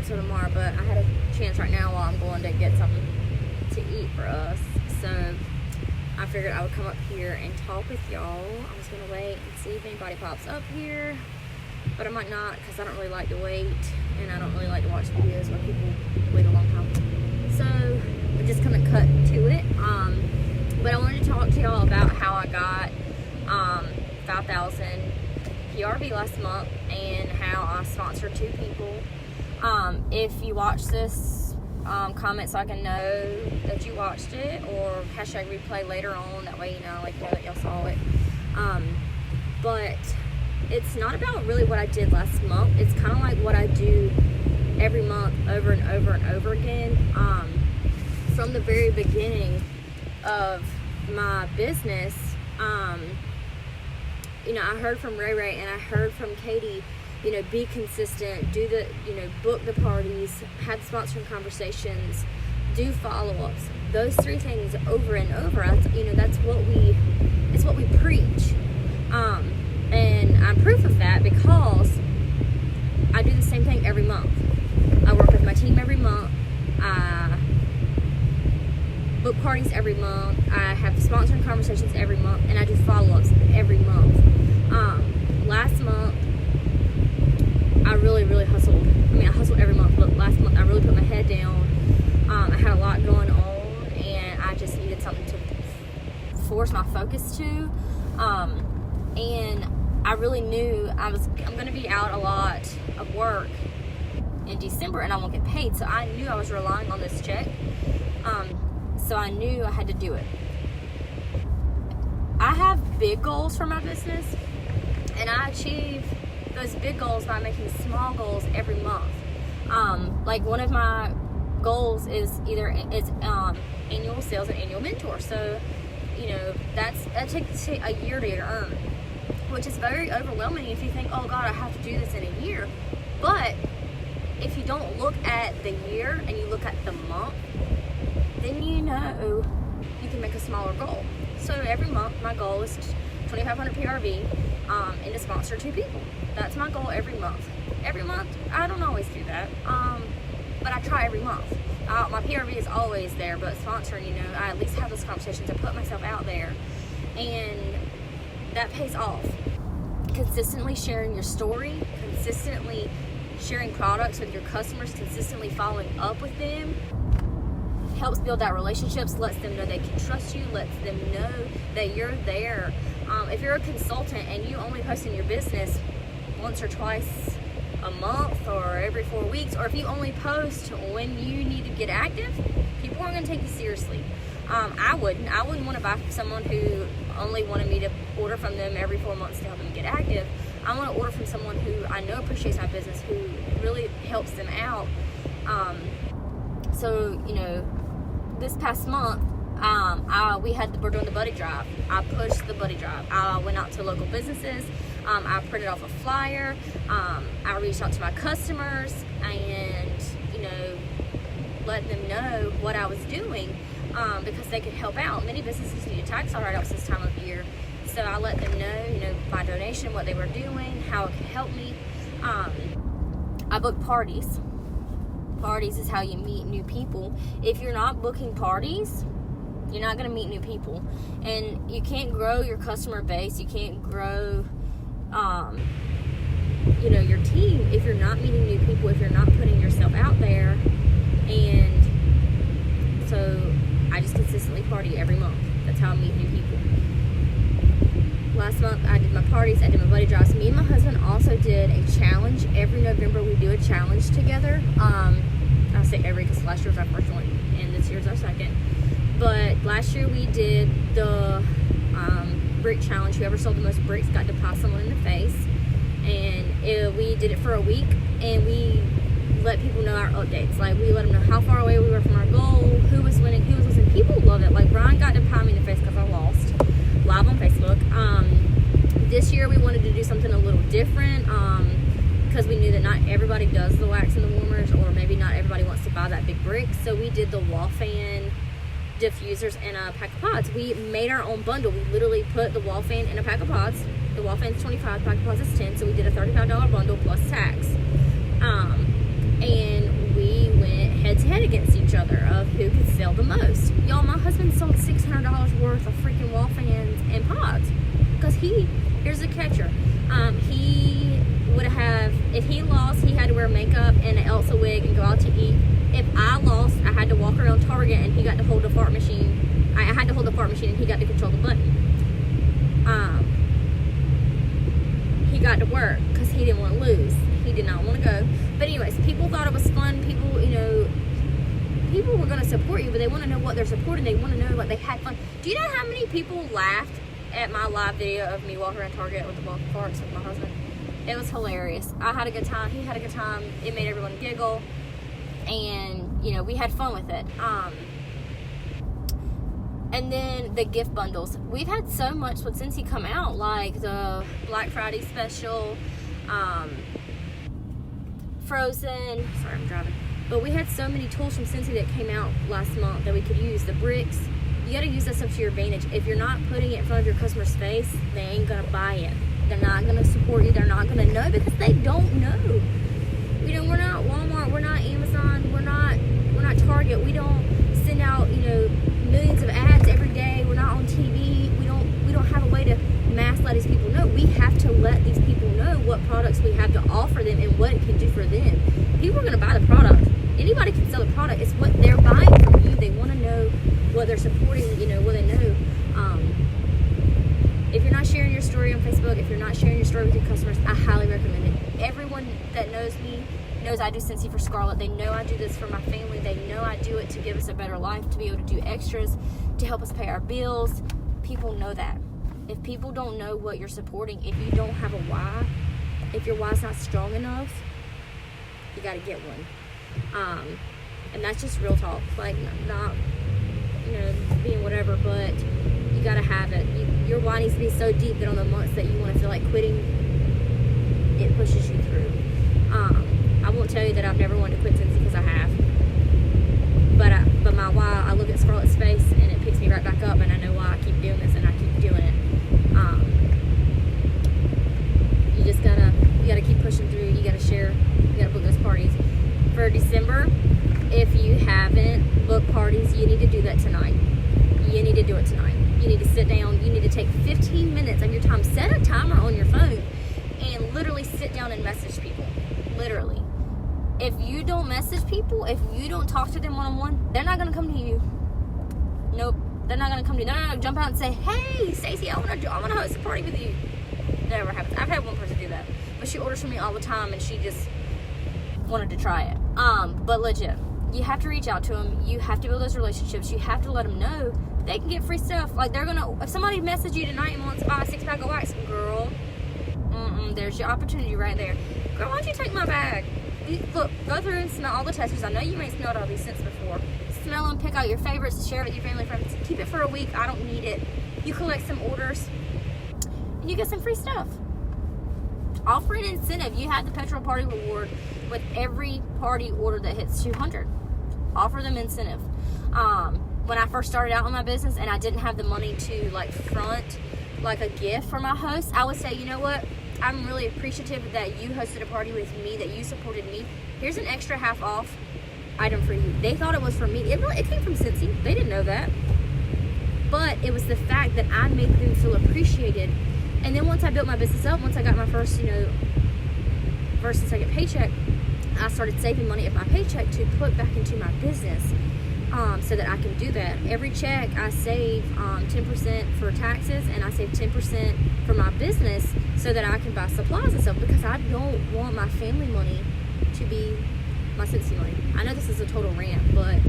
until tomorrow, but I had a chance right now while I'm going to get something to eat for us. So I figured I would come up here and talk with y'all. I was going to wait and see if anybody pops up here, but I might not, because I don't really like to wait, and I don't really like to watch videos where people wait a long time. So we're just going to cut to it. But I wanted to talk to y'all about how I got 5,000 PRV last month and how I sponsored 2 people. If you watch this, comment so I can know that you watched it, or hashtag replay later on. That way, you know that y'all saw it. But it's not about really what I did last month. It's kind of like what I do every month over and over and over again. From the very beginning of my business, I heard from Ray and I heard from Katie, be consistent, do the, book the parties, have sponsoring conversations, do follow-ups. Those 3 things over and over, it's what we preach. And I'm proof of that because I do the same thing every month. I work with my team every month. I book parties every month. I have sponsoring conversations every month, and I do follow-ups every month. Last month, I really hustled. I hustled every month, but last month I really put my head down. I had a lot going on, and I just needed something to force my focus to. And I really knew I'm going to be out a lot of work in December, and I won't get paid. So I knew I was relying on this check. So I knew I had to do it. I have big goals for my business, and I achieve those big goals by making small goals every month. Like one of my goals is annual sales and annual mentor. So, that takes a year to earn, which is very overwhelming if you think, oh God, I have to do this in a year. But if you don't look at the year and you look at the month, then you can make a smaller goal. So every month my goal is 2,500 PRV and to sponsor 2 people. That's my goal every month. Every month, I don't always do that, but I try every month. My PRV is always there, but sponsoring, I at least have those conversations. I put myself out there, and that pays off. Consistently sharing your story, consistently sharing products with your customers, consistently following up with them, helps build that relationships, lets them know they can trust you, lets them know that you're there. If you're a consultant and you only post in your business once or twice a month or every 4 weeks, or if you only post when you need to get active, people aren't going to take you seriously. I wouldn't want to buy from someone who only wanted me to order from them every 4 months to help them get active. I want to order from someone who I know appreciates my business, who really helps them out. So this past month, we're doing the buddy drive. I pushed the buddy drive. I went out to local businesses. I printed off a flyer. I reached out to my customers and, let them know what I was doing, because they could help out. Many businesses need tax write-offs this time of year. So I let them know, by donation, what they were doing, how it could help me. I booked parties. Parties is how you meet new people. If you're not booking parties, you're not going to meet new people. And you can't grow your customer base. You can't grow, your team if you're not meeting new people, if you're not putting yourself out there. And so I just consistently party every month. That's how I meet new people. Last month I did my parties, I did my buddy drives. Me and my husband also did a challenge. Every November we do a challenge together. I say every because last year was our first one and this year's our second. But last year we did the brick challenge. Whoever sold the most bricks got to pie someone in the face. And we did it for a week, and we let people know our updates. Like, we let them know how far away we were from our goal, who was winning, who was losing. People love it. Like, Brian got to pie me in the face because I lost, live on Facebook. This year we wanted to do something a little different, because we knew that not everybody does the wax and the warmers, or maybe not everybody wants to buy that big brick. So we did the wall fan diffusers in a pack of pods. We made our own bundle. We literally put the wall fan in a pack of pods. The wall fan's $25, pack of pods is $10, so we did a $35 bundle plus tax. And who could sell the most. Y'all, my husband sold $600 worth of freaking wall fans and pods. Because here's the catcher. He would have, if he lost, he had to wear makeup and an Elsa wig and go out to eat. If I lost, I had to walk around Target and he got to hold the fart machine. I had to hold the fart machine and he got to control the button. He got to work because he didn't want to lose. He did not want to go. But anyways, people thought it was fun. People, you know, people were going to support you, but they want to know what they're supporting. They want to know, like, they had fun. Do you know how many people laughed at my live video of me walking around Target with the walking farts with my husband? It was hilarious. I had a good time. He had a good time. It made everyone giggle. And, you know, we had fun with it. And then the gift bundles. We've had so much since he come out, like the Black Friday special, Frozen. Sorry, I'm driving. But we had so many tools from Scentsy that came out last month that we could use. The bricks. You got to use that stuff to your advantage. If you're not putting it in front of your customer's face, they ain't going to buy it. They're not going to support you. They're not going to know because they don't know. You know, we're not Walmart. We're not Amazon. We're not Target. We don't send out, you know, millions of ads every day. We're not on TV. We don't have a way to mass let these people know. We have to let these people know what products we have to offer them and what it can do for them. People are going to buy the product. Anybody can sell the product. It's what they're buying from you. They want to know what they're supporting, you know, what they know. If you're not sharing your story on Facebook, if you're not sharing your story with your customers, I highly recommend it. Everyone that knows me knows I do Scentsy for Scarlett. They know I do this for my family. They know I do it to give us a better life, to be able to do extras, to help us pay our bills. People know that. If people don't know what you're supporting, if you don't have a why, if your why's not strong enough, you got to get one. And that's just real talk. Like, not, you know, being whatever, but you got to have it. Your why needs to be so deep that on the months that you want to feel like quitting, it pushes you through. I won't tell you that I've never wanted to quit Scentsy because I have. But my why, I look at Scarlett's face and it picks me right back up, and I know why I keep doing this and I keep doing it. You just gotta keep pushing through. You gotta share. You gotta book those parties. For December, if you haven't booked parties, you need to do that tonight. You need to do it tonight. You need to sit down. You need to take 15 minutes of your time. Set a timer on your phone and literally sit down and message people. Literally. If you don't message people, if you don't talk to them one-on-one, they're not going to come to you. Nope. They're not going to come to you. They're not going to jump out and say, hey, Stacey, I want to host a party with you. Never happens. I've had one person do that. But she orders from me all the time, and she just wanted to try it. But legit, you have to reach out to them. You have to build those relationships. You have to let them know they can get free stuff. Like, they're going to, if somebody messages you tonight and wants to buy a 6-pack of wax, girl, there's your opportunity right there. Girl, why don't you take my bag? Look, go through and smell all the testers. I know you ain't smelled all these scents before. Smell them, pick out your favorites, share it with your family and friends. Keep it for a week. I don't need it. You collect some orders, and you get some free stuff. Offer an incentive. You have the petrol party reward with every party order that hits 200. Offer them incentive. When I first started out in my business and I didn't have the money to like front like a gift for my host, I would say, you know what? I'm really appreciative that you hosted a party with me, that you supported me. Here's an extra half off item for you. They thought it was for me. It came from Scentsy. They didn't know that. But it was the fact that I made them feel appreciated. And then once I built my business up, once I got my first, first and second paycheck, I started saving money of my paycheck to put back into my business. So that I can do that. Every check I save 10% for taxes, and I save 10% for my business so that I can buy supplies and stuff, because I don't want my family money to be my Scentsy money. I know this is a total rant, but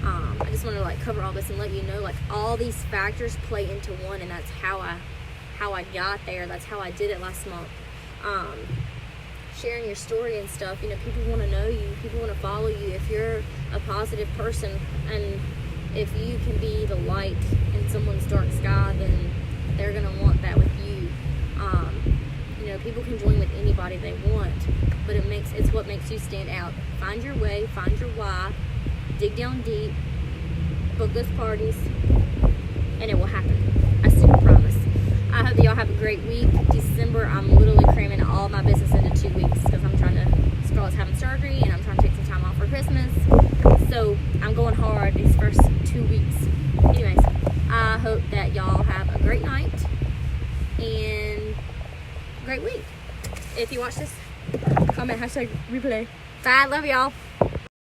I just want to like cover all this and let you know, like, all these factors play into one, and that's how I got there. That's how I did it last month. Sharing your story and stuff, people want to know you, people want to follow you. If you're a positive person and if you can be the light in someone's dark sky, then they're going to want that with you. People can join with anybody they want, but it's what makes you stand out. Find your way, find your why, dig down deep, book those parties, and it will happen. I super promise. I hope that y'all have a great week. December, I'm literally cramming all my business into 2 weeks because Scarlett's having surgery and I'm trying to take some time off for Christmas. So I'm going hard these first 2 weeks. Anyways, I hope that y'all have a great night and a great week. If you watch this, comment #replay. Bye, love y'all.